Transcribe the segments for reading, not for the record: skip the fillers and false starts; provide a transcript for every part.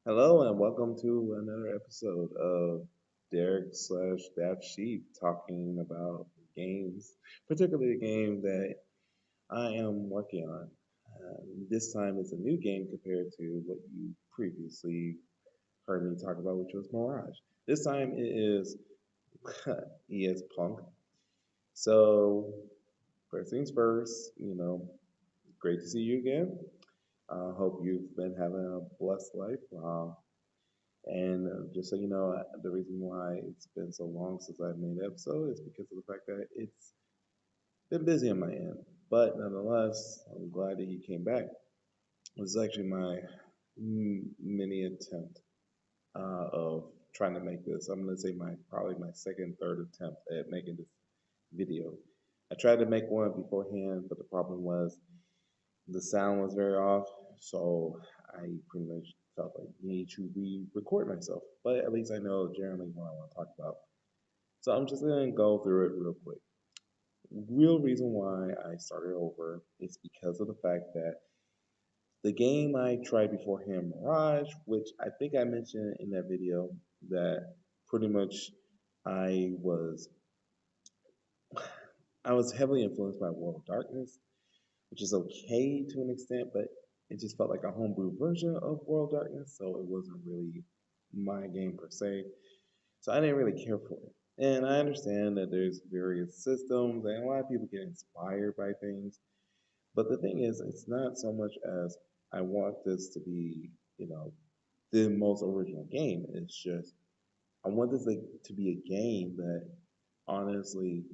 Hello and welcome to another episode of Derek slash Daft Sheep talking about games, particularly a game that I am working on. This time it's a new game compared to what you previously heard me talk about, which was Mirage. This time it is ES Punk. So, first things first, great to see you again. Hope you've been having a blessed life. And just so you know, the reason why it's been so long since I've made an episode is because of the fact that it's been busy on my end. But nonetheless, I'm glad that he came back. It was actually my mini attempt of trying to make this. I'm gonna say my probably my second, third attempt at making this video. I tried to make one beforehand, but the problem was the sound was very off, so I pretty much felt like I need to re-record myself. But at least I know generally what I want to talk about. So I'm just gonna go through it real quick. Real reason why I started over is because of the fact that the game I tried beforehand, Mirage, which I think I mentioned in that video, that pretty much I was I was heavily influenced by World of Darkness, which is okay to an extent, but it just felt like a homebrew version of World Darkness, so it wasn't really my game per se. So I didn't really care for it. And I understand that there's various systems, and a lot of people get inspired by things. But the thing is, it's not so much as I want this to be, the most original game. It's just I want this to be a game that honestly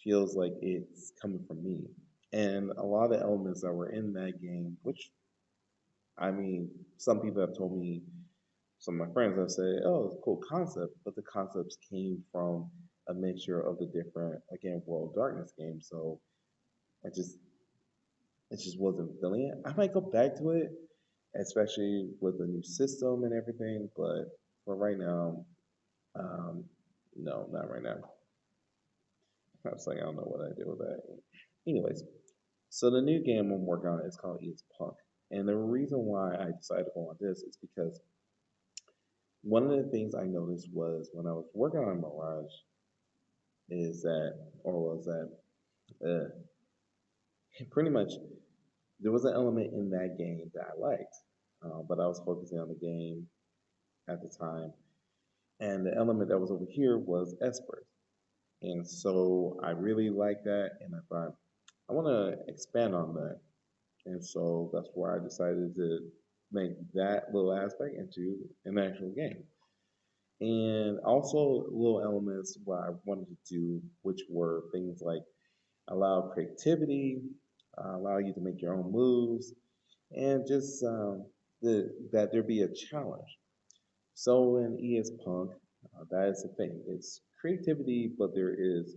feels like it's coming from me. And a lot of the elements that were in that game, which I mean, some people have told me, some of my friends have said, "Oh, it's a cool concept," but the concepts came from a mixture of the different, again, World of Darkness games. So I just, it just wasn't feeling it. I might go back to it, especially with the new system and everything, but for right now, um, no, not right now. I was like, I don't know what I did with that. Anyways, so the new game I'm working on is called It's Punk. And the reason why I decided to go on this is because one of the things I noticed was when I was working on Mirage is that, or was that, uh, pretty much there was an element in that game that I liked, but I was focusing on the game at the time. And the element that was over here was Esper. And so I really liked that, and I thought, I want to expand on that. And so that's where I decided to make that little aspect into an actual game. And also little elements what I wanted to do, which were things like allow creativity, allow you to make your own moves, and just that there be a challenge. So in ES Punk, that is the thing. It's creativity, but there is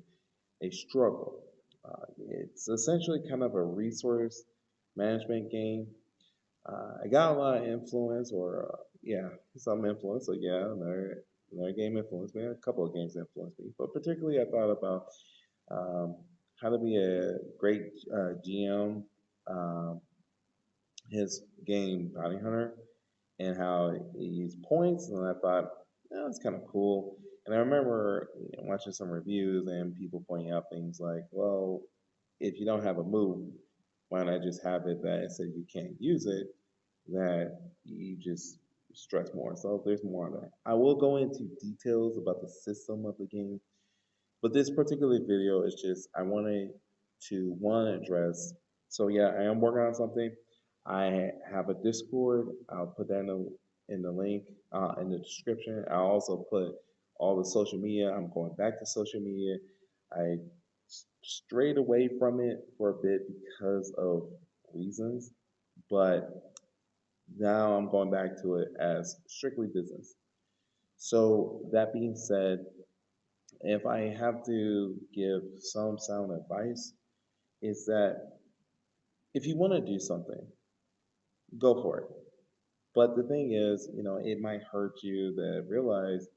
a struggle. It's essentially kind of a resource management game. I got a lot of influence, or yeah, some influence. So yeah, another game influenced me. A couple of games influenced me, but particularly I thought about um, how to be a great GM. Um, his game Bounty Hunter and how he used points, and I thought that's kind of cool. And I remember watching some reviews and people pointing out things like, well, if you don't have a move, why not just have it that instead you can't use it, that you just stress more. So there's more on that. I will go into details about the system of the game, but this particular video is just I wanted to one address. So yeah, I am working on something. I have a Discord. I'll put that in the link in the description. I'll also put all the social media. I'm going back to social media. I strayed away from it for a bit because of reasons, but now I'm going back to it as strictly business. So that being said, if I have to give some sound advice, is that if you want to do something, go for it. But the thing is, it might hurt you to realize,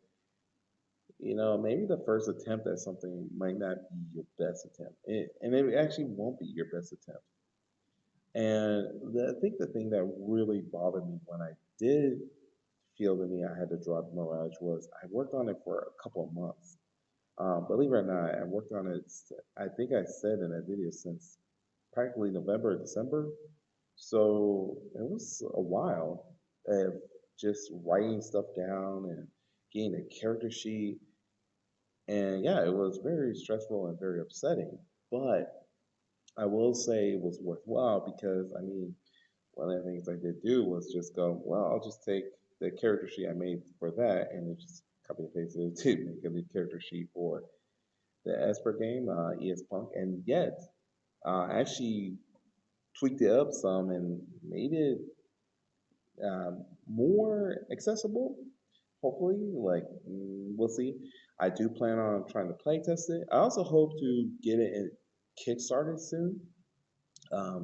maybe the first attempt at something might not be your best attempt. And it actually won't be your best attempt. And I think the thing that really bothered me when I did appealed to me, I had to drop Mirage was I worked on it for a couple of months. Believe it or not, I worked on it. I think I said in that video since practically November, December. So it was a while of just writing stuff down and getting a character sheet. And yeah, it was very stressful and very upsetting. But I will say it was worthwhile because I mean, one of the things I did do was just go, well, I'll just take the character sheet I made for that and then just copy and paste it to make a new character sheet for the Esper game, ES Punk, and yet actually tweaked it up some and made it more accessible. Hopefully, like we'll see. I do plan on trying to play test it. I also hope to get it in kickstarted soon.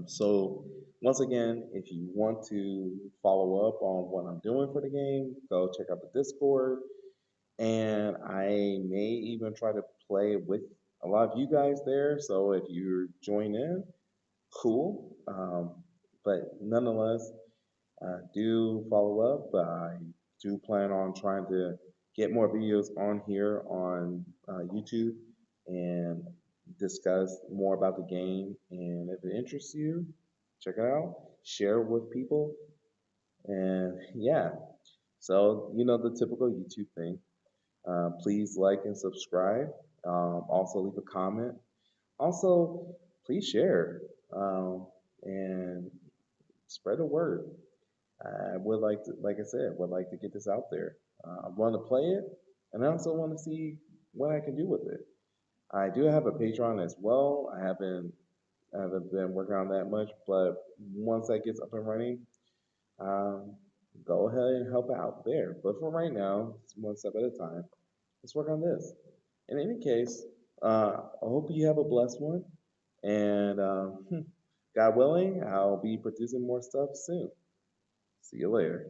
So once again, if you want to follow up on what I'm doing for the game, go check out the Discord. And I may even try to play with a lot of you guys there. So if you join in, cool. But nonetheless, do follow up. I do plan on trying to get more videos on here on YouTube and discuss more about the game. And if it interests you, check it out, share it with people. And yeah, so you know the typical YouTube thing. Please like and subscribe. Also, leave a comment. Also, please share and spread the word. I would like to, like I said, would like to get this out there. I want to play it, and I also want to see what I can do with it. I do have a Patreon as well. I haven't been working on that much, but once that gets up and running, um, go ahead and help out there. But for right now, it's one step at a time. Let's work on this. In any case, I hope you have a blessed one, and God willing, I'll be producing more stuff soon. See you later.